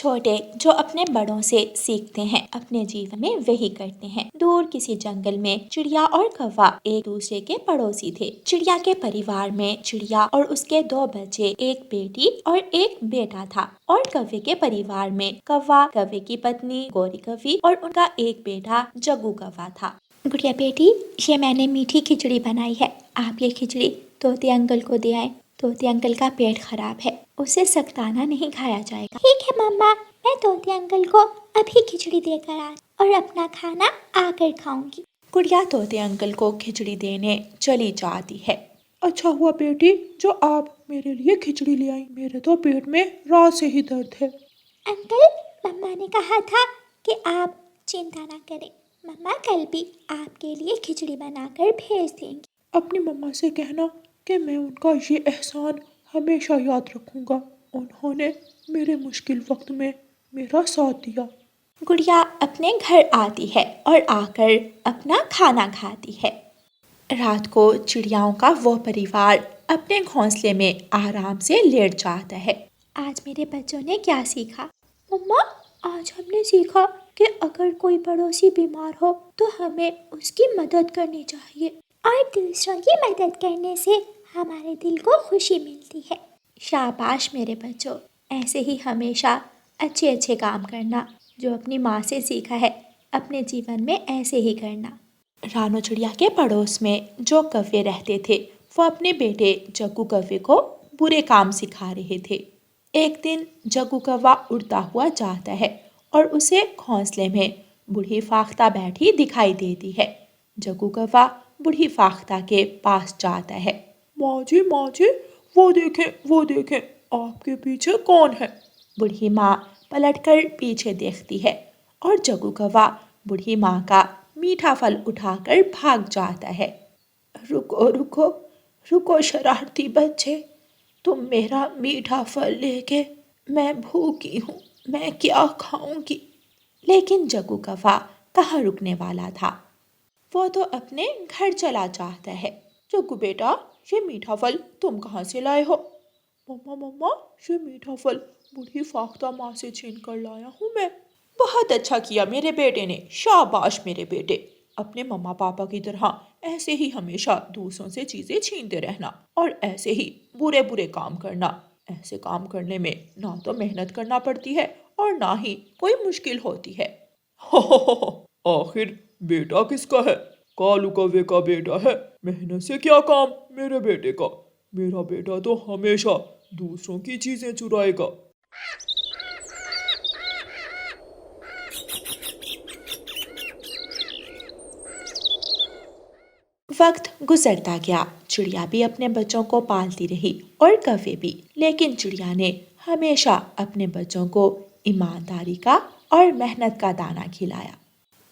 छोटे जो अपने बड़ों से सीखते हैं अपने जीवन में वही करते हैं। दूर किसी जंगल में चिड़िया और कौवा एक दूसरे के पड़ोसी थे। चिड़िया के परिवार में चिड़िया और उसके दो बच्चे, एक बेटी और एक बेटा था। और कौवे के परिवार में कौवा, कौवे की पत्नी गौरी कौवी और उनका एक बेटा जग्गू कौवा था। गुड़िया बेटी, ये मैंने मीठी खिचड़ी बनाई है। आप ये खिचड़ी तोते अंकल को दे आए। तोते अंकल का पेट खराब है, उसे सख्ताना नहीं खाया जाएगा। ठीक है मम्मा, मैं तोते अंकल को अभी खिचड़ी देकर आ और अपना खाना आकर खाऊंगी। गुड़िया तोते अंकल को खिचड़ी देने चली जाती है। अच्छा हुआ बेटी जो आप मेरे लिए खिचड़ी ले आई, मेरे तो पेट में रात से ही दर्द है। अंकल, मम्मा ने कहा था कि आप चिंता ना करें, मम्मा कल भी आपके लिए खिचड़ी बनाकर भेज देंगी। अपनी मम्मा से कहना कि मैं उनका ये एहसान हमेशा याद रखूंगा। उन्होंने मेरे मुश्किल वक्त में मेरा साथ दिया। गुड़िया अपने घर आती है और आकर अपना खाना खाती है। रात को चिड़ियाओं का वो परिवार अपने घोंसले में आराम से लेट जाता है। आज मेरे बच्चों ने क्या सीखा? मम्मा, आज हमने सीखा कि अगर कोई पड़ोसी बीमार हो तो हमें उसकी मदद करनी चाहिए और दूसरों की मदद करने से हमारे दिल को खुशी मिलती है। शाबाश मेरे बच्चों, ऐसे ही हमेशा अच्छे अच्छे काम करना। जो अपनी माँ से सीखा है अपने जीवन में ऐसे ही करना। रानो चिड़िया के पड़ोस में जो कौवे रहते थे वो अपने बेटे जग्गू कौवे को बुरे काम सिखा रहे थे। एक दिन जग्गू कौवा उड़ता हुआ जाता है और उसे घोंसले में बूढ़ी फाख्ता बैठी दिखाई देती है। जग्गू कौवा बूढ़ी फाख्ता के पास जाता है। माँ जी, वो देखें आपके पीछे कौन है? बूढ़ी माँ पलटकर पीछे देखती है और जग्गू कौवा बूढ़ी माँ का मीठा फल उठाकर भाग जाता है। रुको रुको रुको शरारती बच्चे, तुम मेरा मीठा फल लेके, मैं भूखी हूँ, मैं क्या खाऊंगी? लेकिन जग्गू कौवा कहाँ रुकने वाला था, वो तो अपने घर चला जाता है। जग्गू बेटा, ये मीठा फल तुम कहाँ से लाए हो? मम्मा, ये मीठा फल बूढ़ी फाख्ता माँ से छीन कर लाया हूँ मैं। बहुत अच्छा किया मेरे बेटे ने, शाबाश मेरे बेटे। अपने मम्मा पापा की तरह ऐसे ही हमेशा दूसरों से चीजें छीनते रहना और ऐसे ही बुरे बुरे काम करना। ऐसे काम करने में ना तो मेहनत करना पड़ती है और ना ही कोई मुश्किल होती है। आखिर बेटा किसका है? कालू कौवे का बेटा है। मेहनत से क्या काम मेरे बेटे का? मेरा बेटा तो हमेशा दूसरों की चीजें चुराएगा। वक्त गुजरता गया। चिड़िया भी अपने बच्चों को पालती रही और कौवे भी, लेकिन चिड़िया ने हमेशा अपने बच्चों को ईमानदारी का और मेहनत का दाना खिलाया।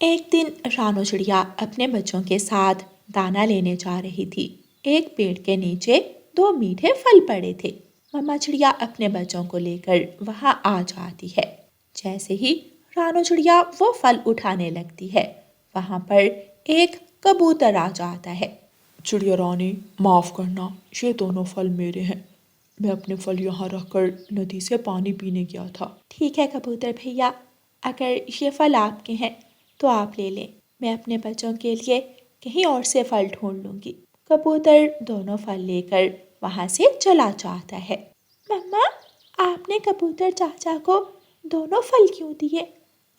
एक दिन रानो चिड़िया अपने बच्चों के साथ दाना लेने जा रही थी। एक पेड़ के नीचे दो मीठे फल पड़े थे। मम्मा चिड़िया अपने बच्चों को लेकर वहां आ जाती है। जैसे ही रानो चिड़िया वो फल उठाने लगती है, वहां पर एक कबूतर आ जाता है। चिड़िया रानी, माफ करना, ये दोनों फल मेरे हैं। मैं अपने फल यहाँ रखकर नदी से पानी पीने गया था। ठीक है कबूतर भैया, अगर ये फल आपके हैं तो आप ले लें। मैं अपने बच्चों के लिए कहीं और से फल ढूंढ लूंगी। कबूतर दोनों फल लेकर वहां से चला जाता है। मम्मा, आपने कबूतर चाचा को दोनों फल क्यों दिए?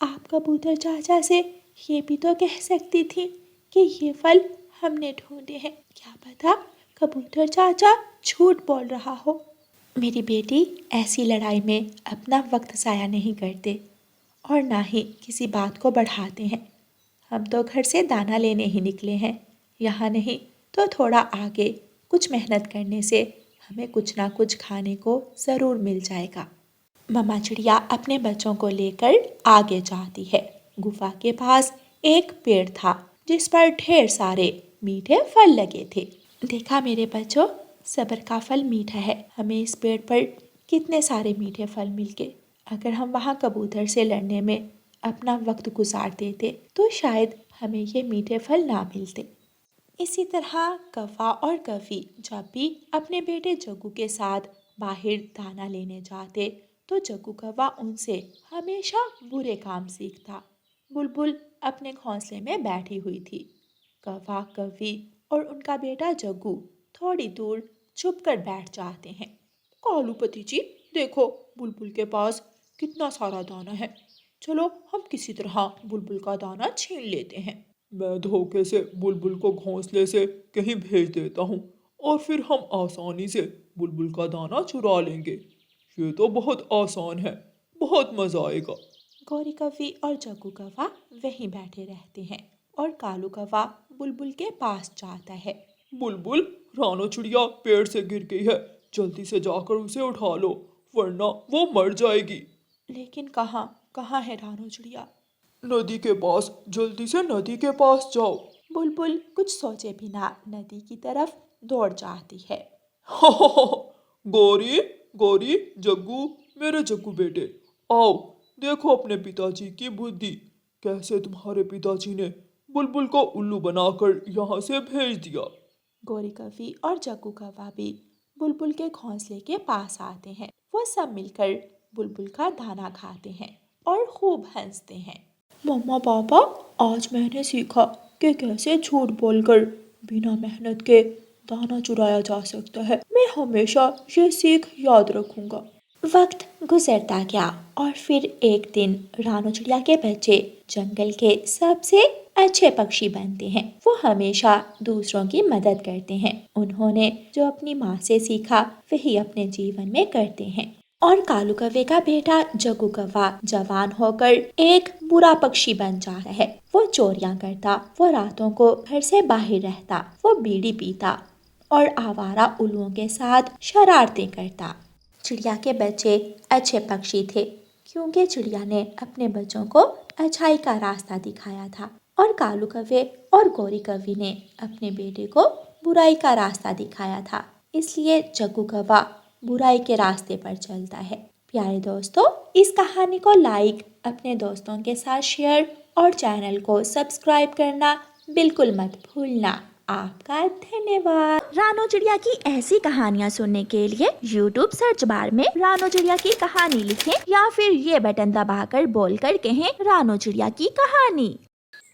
आप कबूतर चाचा से ये भी तो कह सकती थी कि ये फल हमने ढूंढे हैं। क्या पता कबूतर चाचा झूठ बोल रहा हो। मेरी बेटी, ऐसी लड़ाई में अपना वक्त ज़ाया नहीं करते और ना ही किसी बात को बढ़ाते हैं। हम तो घर से दाना लेने ही निकले हैं, यहाँ नहीं तो थोड़ा आगे कुछ मेहनत करने से हमें कुछ ना कुछ खाने को ज़रूर मिल जाएगा। मम्मा चिड़िया अपने बच्चों को लेकर आगे जाती है। गुफा के पास एक पेड़ था जिस पर ढेर सारे मीठे फल लगे थे। देखा मेरे बच्चों, सब्र का फल मीठा है। हमें इस पेड़ पर कितने सारे मीठे फल मिल गए। अगर हम वहाँ कबूतर से लड़ने में अपना वक्त गुजार देते तो शायद हमें ये मीठे फल ना मिलते। इसी तरह कौवा और कौवी जब भी अपने बेटे जग्गू के साथ बाहर दाना लेने जाते तो जग्गू कौवा उनसे हमेशा बुरे काम सीखता। बुलबुल अपने घोंसले में बैठी हुई थी। कौवा, कौवी और उनका बेटा जग्गू थोड़ी दूर छुप कर बैठ जाते हैं। कालूपति जी, देखो बुलबुल के पास कितना सारा दाना है। चलो हम किसी तरह बुलबुल का दाना छीन लेते हैं। मैं धोखे से बुलबुल को घोंसले से कहीं भेज देता हूँ और फिर हम आसानी से बुलबुल का दाना चुरा लेंगे। ये तो बहुत आसान है, बहुत मजा आएगा। गौरी कौवी और जग्गू कौवा वहीं बैठे रहते हैं और कालू कौवा बुलबुल के पास जाता है। बुलबुल, रानो चिड़िया पेड़ से गिर गई है, जल्दी से जाकर उसे उठा लो वरना वो मर जाएगी। लेकिन कहाँ कहाँ है रानो चिड़िया? नदी के पास, जल्दी से नदी के पास जाओ। बुलबुल कुछ सोचे बिना नदी की तरफ दौड़ जाती है। गौरी, गौरी, जग्गू, मेरे जग्गू बेटे, आओ देखो अपने पिताजी की बुद्धि। कैसे तुम्हारे पिताजी ने बुलबुल को उल्लू बनाकर यहाँ से भेज दिया। गौरी कौवी और जग्गू कौवा भी बुलबुल के घोंसले के पास आते हैं। वो सब मिलकर बुलबुल का दाना खाते हैं और खूब हंसते हैं। मम्मा पापा, आज मैंने सीखा कि कैसे झूठ बोलकर बिना मेहनत के दाना चुराया जा सकता है। मैं हमेशा ये सीख याद रखूंगा। वक्त गुजरता गया और फिर एक दिन रानो चिड़िया के बच्चे जंगल के सबसे अच्छे पक्षी बनते हैं। वो हमेशा दूसरों की मदद करते हैं। उन्होंने जो अपनी माँ से सीखा वही अपने जीवन में करते हैं। और कालू कौवे का बेटा जग्गू कौवा जवान होकर एक बुरा पक्षी बन जाता है। वो चोरियां करता, वो रातों को घर से बाहर रहता, वो बीड़ी पीता और आवारा उल्लुओं के साथ शरारतें करता। चिड़िया के बच्चे अच्छे पक्षी थे क्योंकि चिड़िया ने अपने बच्चों को अच्छाई का रास्ता दिखाया था और कालू कौवे और गौरी कौवी ने अपने बेटे को बुराई का रास्ता दिखाया था। इसलिए जग्गू कौवा बुराई के रास्ते पर चलता है। प्यारे दोस्तों, इस कहानी को लाइक, अपने दोस्तों के साथ शेयर और चैनल को सब्सक्राइब करना बिल्कुल मत भूलना। आपका धन्यवाद। रानो चिड़िया की ऐसी कहानियाँ सुनने के लिए YouTube सर्च बार में रानो चिड़िया की कहानी लिखें या फिर ये बटन दबाकर बोलकर कहें रानो चिड़िया की कहानी।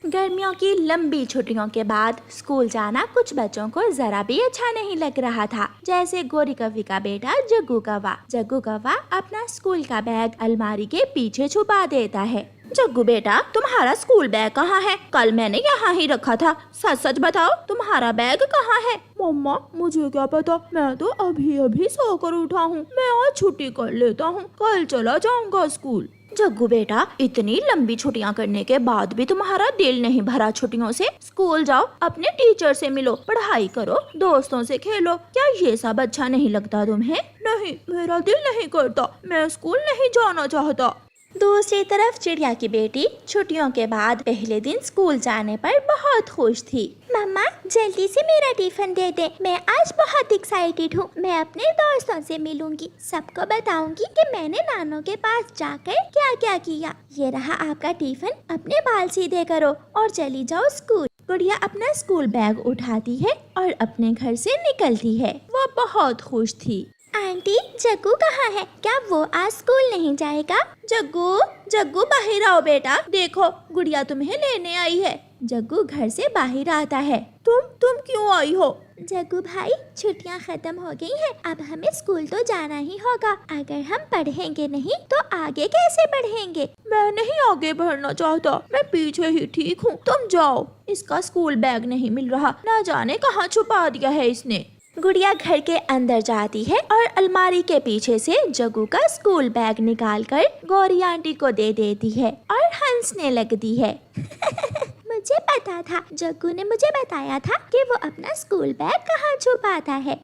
गर्मियों की लंबी छुट्टियों के बाद स्कूल जाना कुछ बच्चों को जरा भी अच्छा नहीं लग रहा था, जैसे गौरी कौवी का बेटा जग्गू कौवा। जग्गू कौवा अपना स्कूल का बैग अलमारी के पीछे छुपा देता है। जग्गू बेटा, तुम्हारा स्कूल बैग कहाँ है? कल मैंने यहाँ ही रखा था। सच सच बताओ, तुम्हारा बैग कहाँ है? मम्मा, मुझे क्या पता, मैं तो अभी अभी सोकर उठा हूँ। मैं आज छुट्टी कर लेता हूँ, कल चला जाऊंगा स्कूल। जग्गू बेटा, इतनी लंबी छुट्टियां करने के बाद भी तुम्हारा दिल नहीं भरा छुट्टियों से? स्कूल जाओ, अपने टीचर से मिलो, पढ़ाई करो, दोस्तों से खेलो। क्या ये सब अच्छा नहीं लगता तुम्हें? नहीं, मेरा दिल नहीं करता, मैं स्कूल नहीं जाना चाहता। दूसरी तरफ चिड़िया की बेटी छुट्टियों के बाद पहले दिन स्कूल जाने पर बहुत खुश थी। मम्मा, जल्दी से मेरा टिफिन दे दे, मैं आज बहुत एक्साइटेड हूँ। मैं अपने दोस्तों से मिलूंगी, सबको बताऊंगी कि मैंने नानू के पास जाकर क्या क्या किया। ये रहा आपका टिफिन, अपने बाल सीधे करो और चली जाओ स्कूल। गुड़िया अपना स्कूल बैग उठाती है और अपने घर से निकलती है। वो बहुत खुश थी। आंटी, जग्गू कहाँ है? क्या वो आज स्कूल नहीं जाएगा? जग्गू, जग्गू बाहर आओ बेटा, देखो गुड़िया तुम्हें लेने आई है। जग्गू घर से बाहर आता है। तुम क्यों आई हो? जग्गू भाई, छुट्टियां खत्म हो गई हैं, अब हमें स्कूल तो जाना ही होगा। अगर हम पढ़ेंगे नहीं तो आगे कैसे बढ़ेंगे? मैं नहीं आगे बढ़ना चाहता, मैं पीछे ही ठीक हूँ। तुम जाओ, इसका स्कूल बैग नहीं मिल रहा, ना जाने कहाँ छुपा दिया है इसने। गुड़िया घर के अंदर जाती है और अलमारी के पीछे से जग्गू का स्कूल बैग निकालकर गौरी आंटी को दे देती है और हंसने लगती है। मुझे पता था, जग्गू ने मुझे बताया था कि वो अपना स्कूल बैग कहाँ छुपाता है।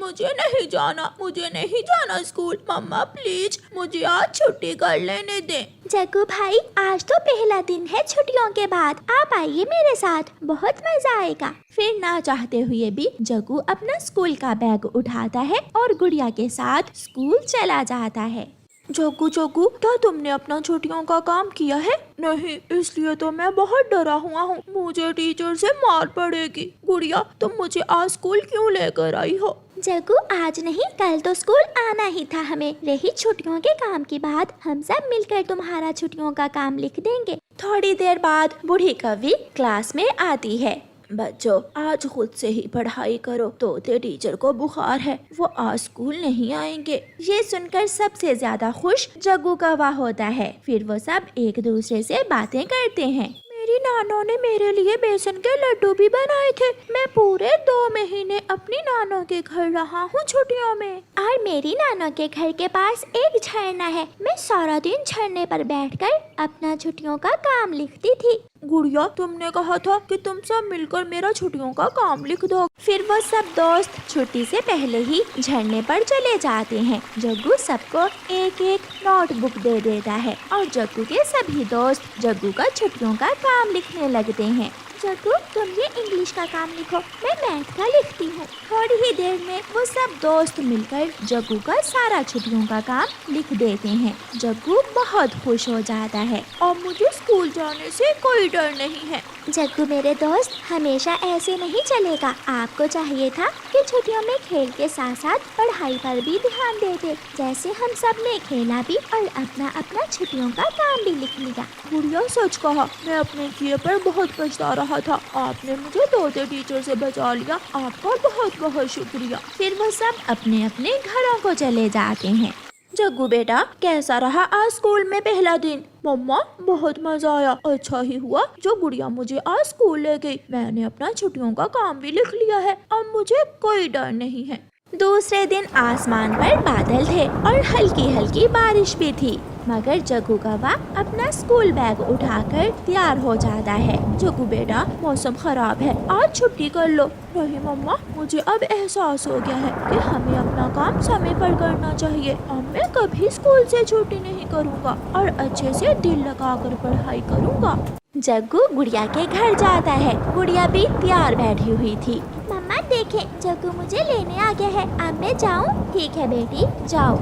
मुझे नहीं जाना स्कूल। मम्मा प्लीज, मुझे आज छुट्टी कर लेने दें। जग्गू भाई, आज तो पहला दिन है छुट्टियों के बाद, आप आइए मेरे साथ, बहुत मजा आएगा। फिर ना चाहते हुए भी जग्गू अपना स्कूल का बैग उठाता है और गुड़िया के साथ स्कूल चला जाता है। जग्गू जग्गू, क्या तुमने अपना छुट्टियों का काम किया है? नहीं, इसलिए तो मैं बहुत डरा हुआ हूँ, मुझे टीचर से मार पड़ेगी। गुड़िया, तुम मुझे आज स्कूल क्यों लेकर आई हो? जग्गू, आज नहीं कल तो स्कूल आना ही था हमें। रही छुट्टियों के काम की बात, हम सब मिलकर तुम्हारा छुट्टियों का काम लिख देंगे। थोड़ी देर बाद बूढ़ी कवि क्लास में आती है। बच्चों, आज खुद से ही पढ़ाई करो, तोते टीचर को बुखार है, वो आज स्कूल नहीं आएंगे। ये सुनकर सबसे ज्यादा खुश जग्गू कौवा होता है। फिर वो सब एक दूसरे से बातें करते हैं। मेरी नानों ने मेरे लिए बेसन के लड्डू भी बनाए थे। मैं पूरे 2 महीने अपनी नानों के घर रहा हूँ छुट्टियों में। और मेरी नानों के घर के पास एक झरना है। मैं सारा दिन झरने पर बैठकर अपना छुट्टियों का काम लिखती थी। गुड़िया, तुमने कहा था कि तुम सब मिलकर मेरा छुट्टियों का काम लिख दो। फिर वो सब दोस्त छुट्टी से पहले ही झरने पर चले जाते हैं। जग्गू सबको एक एक नोटबुक दे देता है और जग्गू के सभी दोस्त जग्गू का छुट्टियों का काम लिखने लगते हैं। जग्गू, तुम ये इंग्लिश का काम लिखो, मैं मैथ का लिखती हूँ। थोड़ी ही देर में वो सब दोस्त मिलकर जग्गू का सारा छुट्टियों का काम लिख देते हैं। जग्गू बहुत खुश हो जाता है। और मुझे स्कूल जाने से कोई डर नहीं है। जग्गू मेरे दोस्त, हमेशा ऐसे नहीं चलेगा। आपको चाहिए था कि छुट्टियों में खेल के साथ साथ पढ़ाई पर भी ध्यान देते, जैसे हम सब ने खेला भी और अपना अपना छुट्टियों का काम भी लिख लिया। गुड़िया, सच कहा, मैं अपने किए पर बहुत पछता रहा था। आपने मुझे तोते टीचर से बचा लिया, आपका बहुत बहुत शुक्रिया। फिर वो सब अपने अपने घरों को चले जाते हैं। जग्गू बेटा, कैसा रहा आज स्कूल में पहला दिन? मम्मा, बहुत मजा आया। अच्छा ही हुआ जो गुड़िया मुझे आज स्कूल ले गई। मैंने अपना छुट्टियों का काम भी लिख लिया है, अब मुझे कोई डर नहीं है। दूसरे दिन आसमान पर बादल थे और हल्की हल्की बारिश भी थी, मगर जग्गू कौवा अपना स्कूल बैग उठाकर तैयार हो जाता है। जग्गू बेटा, मौसम खराब है, आज छुट्टी कर लो। नहीं मम्मा, मुझे अब एहसास हो गया है कि हमें अपना काम समय पर करना चाहिए। अब मैं कभी स्कूल से छुट्टी नहीं करूँगा और अच्छे से दिल लगाकर पढ़ाई करूँगा। जग्गू गुड़िया के घर जाता है। गुड़िया भी तैयार बैठी हुई थी। मम्मा देखें, जग्गू मुझे लेने आ गया है, अब मैं जाऊँ? ठीक है बेटी, जाओ।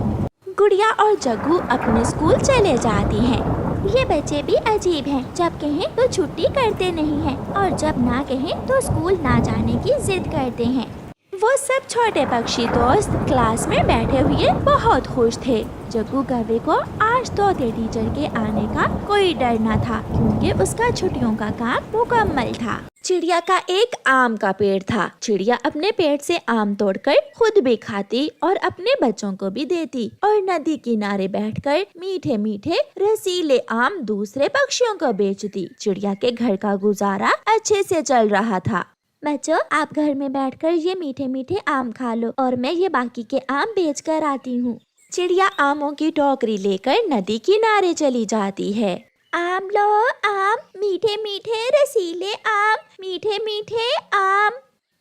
गुड़िया और जग्गू अपने स्कूल चले जाती हैं। ये बच्चे भी अजीब हैं, जब कहें तो छुट्टी करते नहीं हैं और जब ना कहें तो स्कूल ना जाने की जिद करते हैं। वो सब छोटे पक्षी दोस्त क्लास में बैठे हुए बहुत खुश थे। जग्गू कौवे को आज तोते टीचर के आने का कोई डर न था, क्योंकि उसका छुट्टियों का काम मुकम्मल था। चिड़िया का एक आम का पेड़ था। चिड़िया अपने पेड़ से आम तोड़कर खुद भी खाती और अपने बच्चों को भी देती और नदी किनारे बैठकर मीठे मीठे रसीले आम दूसरे पक्षियों को बेचती। चिड़िया के घर का गुजारा अच्छे से चल रहा था। बच्चों, आप घर में बैठकर ये मीठे मीठे आम खा लो और मैं ये बाकी के आम बेच कर आती हूँ। चिड़िया आमों की टोकरी लेकर नदी किनारे चली जाती है। आम लो आम, मीठे मीठे रसीले आम, मीठे मीठे आम।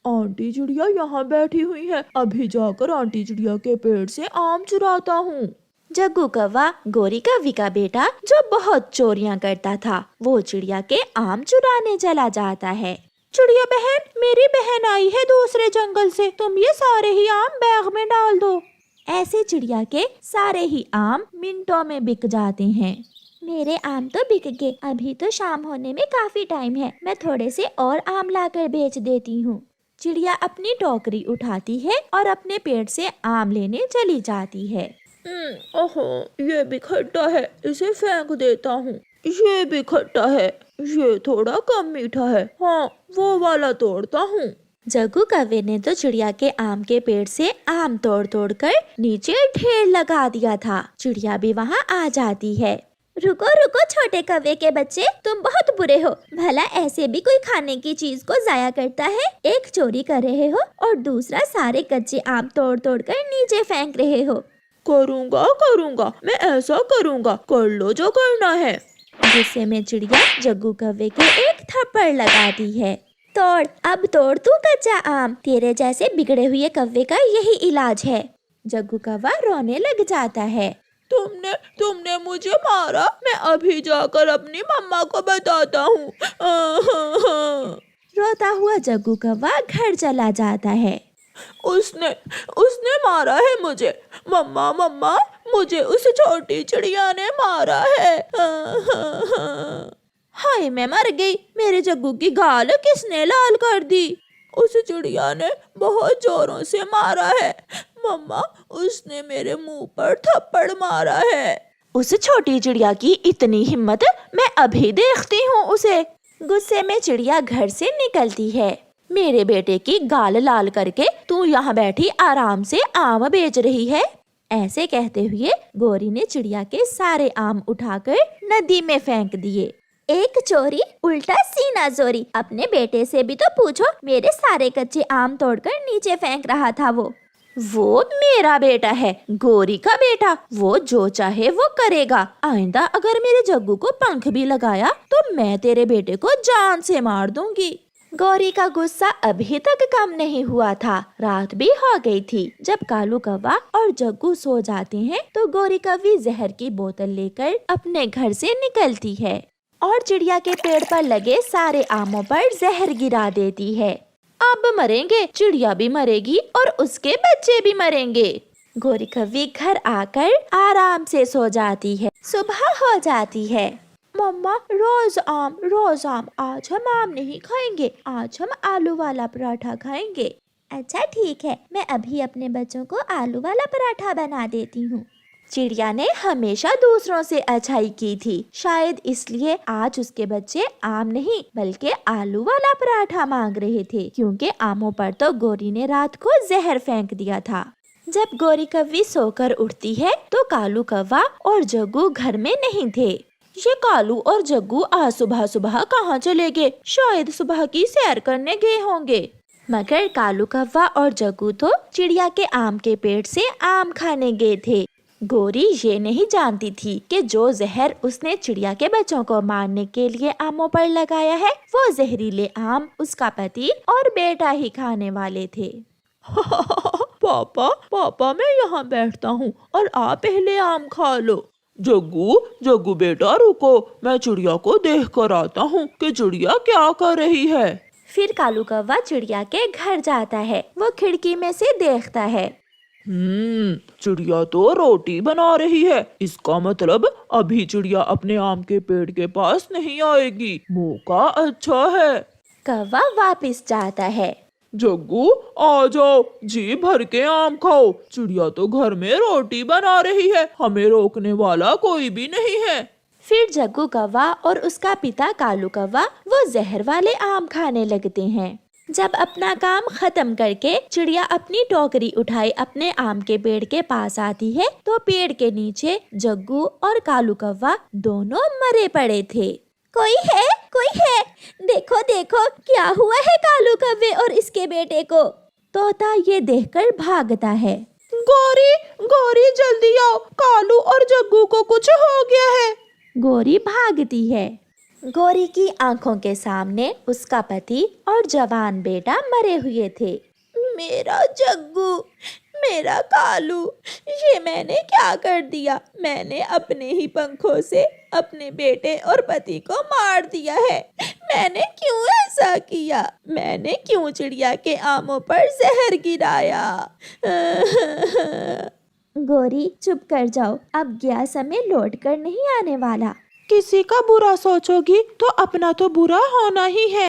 आंटी चिड़िया यहाँ बैठी हुई है, अभी जाकर आंटी चिड़िया के पेड़ से आम चुराता हूँ। जग्गू कौवा गोरी कौवी का बेटा, जो बहुत चोरियां करता था, वो चिड़िया के आम चुराने चला जाता है। चिड़िया बहन, मेरी बहन आई है दूसरे जंगल से, तुम ये सारे ही आम बैग में डाल दो। ऐसे चिड़िया के सारे ही आम मिनटों में बिक जाते हैं। मेरे आम तो बिक गए, अभी तो शाम होने में काफी टाइम है, मैं थोड़े से और आम लाकर बेच देती हूँ। चिड़िया अपनी टोकरी उठाती है और अपने पेड़ से आम लेने चली जाती है। ओहो, ये भी खट्टा है, इसे फेंक देता हूँ। ये भी खट्टा है, ये थोड़ा कम मीठा है, हाँ वो वाला तोड़ता हूँ। जग्गू कौवे ने तो चिड़िया के आम के पेड़ से आम तोड़ तोड़ कर नीचे ढेर लगा दिया था। चिड़िया भी वहाँ आ जाती है। रुको रुको छोटे कौवे के बच्चे, तुम बहुत बुरे हो। भला ऐसे भी कोई खाने की चीज को जाया करता है? एक चोरी कर रहे हो और दूसरा सारे कच्चे आम तोड़ तोड़ कर नीचे फेंक रहे हो। करूँगा, मैं ऐसा करूँगा, कर लो जो करना है। गुस्से में चिड़िया जग्गू कौवे के एक थप्पड़ लगाती है। तोड़, अब तोड़ तू कच्चा आम, तेरे जैसे बिगड़े हुए कौवे का यही इलाज है। जग्गू कौवा रोने लग जाता है। तुमने मुझे मारा, मैं अभी जाकर अपनी मम्मा को बताता हूँ। रोता हुआ जग्गू कौवा घर चला जाता है। उसने उसने मारा है मुझे। मम्मा मम्मा, मुझे उस छोटी चिड़िया ने मारा है। हाय, मैं मर गई। मेरे जग्गू की गाल किसने लाल कर दी? उस चिड़िया ने बहुत जोरों से मारा है। मम्मा, उसने मेरे मुंह पर थप्पड़ मारा है। उस छोटी चिड़िया की इतनी हिम्मत, मैं अभी देखती हूँ उसे। गुस्से में चिड़िया घर से निकलती है। मेरे बेटे की गाल लाल करके तू यहाँ बैठी आराम से आम बेच रही है। ऐसे कहते हुए गौरी ने चिड़िया के सारे आम उठाकर नदी में फेंक दिए। एक चोरी उल्टा सीना जोरी। अपने बेटे से भी तो पूछो, मेरे सारे कच्चे आम तोड़कर नीचे फेंक रहा था वो मेरा बेटा है, गौरी का बेटा। वो जो चाहे वो करेगा। आइंदा अगर मेरे जग्गू को पंख भी लगाया तो मैं तेरे बेटे को जान से मार दूंगी। गौरी का गुस्सा अभी तक कम नहीं हुआ था। रात भी हो गई थी। जब कालू कौवा और जग्गू सो जाते हैं तो गौरी कौवी जहर की बोतल लेकर अपने घर से निकलती है और चिड़िया के पेड़ पर लगे सारे आमों पर जहर गिरा देती है। अब मरेंगे, चिड़िया भी मरेगी और उसके बच्चे भी मरेंगे। गौरी कौवी घर आकर आराम से सो जाती है। सुबह हो जाती है। मम्मा, रोज आम। आज हम आम नहीं खाएंगे, आज हम आलू वाला पराठा खाएंगे। अच्छा ठीक है, मैं अभी अपने बच्चों को आलू वाला पराठा बना देती हूँ। चिड़िया ने हमेशा दूसरों से अच्छाई की थी। शायद इसलिए आज उसके बच्चे आम नहीं बल्कि आलू वाला पराठा मांग रहे थे, क्योंकि आमों पर तो गौरी ने रात को जहर फेंक दिया था। जब गौरी कौवी सोकर उठती है तो कालू कौवा और जग्गू घर में नहीं थे। ये कालू और जग्गू आज सुबह सुबह कहाँ चले गए? शायद सुबह की सैर करने गए होंगे। मगर कालू कौवा और जग्गू तो चिड़िया के आम के पेड़ से आम खाने गए थे। गौरी ये नहीं जानती थी कि जो जहर उसने चिड़िया के बच्चों को मारने के लिए आमों पर लगाया है, वो जहरीले आम उसका पति और बेटा ही खाने वाले थे। पापा, मैं यहाँ बैठता हूँ और आप पहले आम खा लो। जग्गू बेटा रुको, मैं चिड़िया को देख कर आता हूँ कि चिड़िया क्या कर रही है। फिर कालू कौवा चिड़िया के घर जाता है। वो खिड़की में से देखता है। चिड़िया तो रोटी बना रही है। इसका मतलब अभी चिड़िया अपने आम के पेड़ के पास नहीं आएगी। मौका अच्छा है। कौवा वापस जाता है। जग्गू आ जाओ, जी भर के आम खाओ। चिड़िया तो घर में रोटी बना रही है, हमें रोकने वाला कोई भी नहीं है। फिर जग्गू कौवा और उसका पिता कालू कौवा वो जहर वाले आम खाने लगते हैं। जब अपना काम खत्म करके चिड़िया अपनी टोकरी उठाई अपने आम के पेड़ के पास आती है तो पेड़ के नीचे जग्गू और कालू कौवा दोनों मरे पड़े थे। कोई है, देखो क्या हुआ है कालू कौवे और इसके बेटे को। तोता ये देखकर भागता है। गौरी जल्दी आओ, कालू और जग्गू को कुछ हो गया है। गौरी भागती है। गौरी की आंखों के सामने उसका पति और जवान बेटा मरे हुए थे। मेरा जग्गू, मेरा कालू, ये मैंने क्या कर दिया? मैंने अपने ही पंखों से अपने बेटे और पति को मार दिया है। मैंने क्यों ऐसा किया? मैंने क्यों चिड़िया के आमों पर जहर गिराया? गौरी चुप कर जाओ, अब यह समय लौट कर नहीं आने वाला। किसी का बुरा सोचोगी तो अपना तो बुरा होना ही है।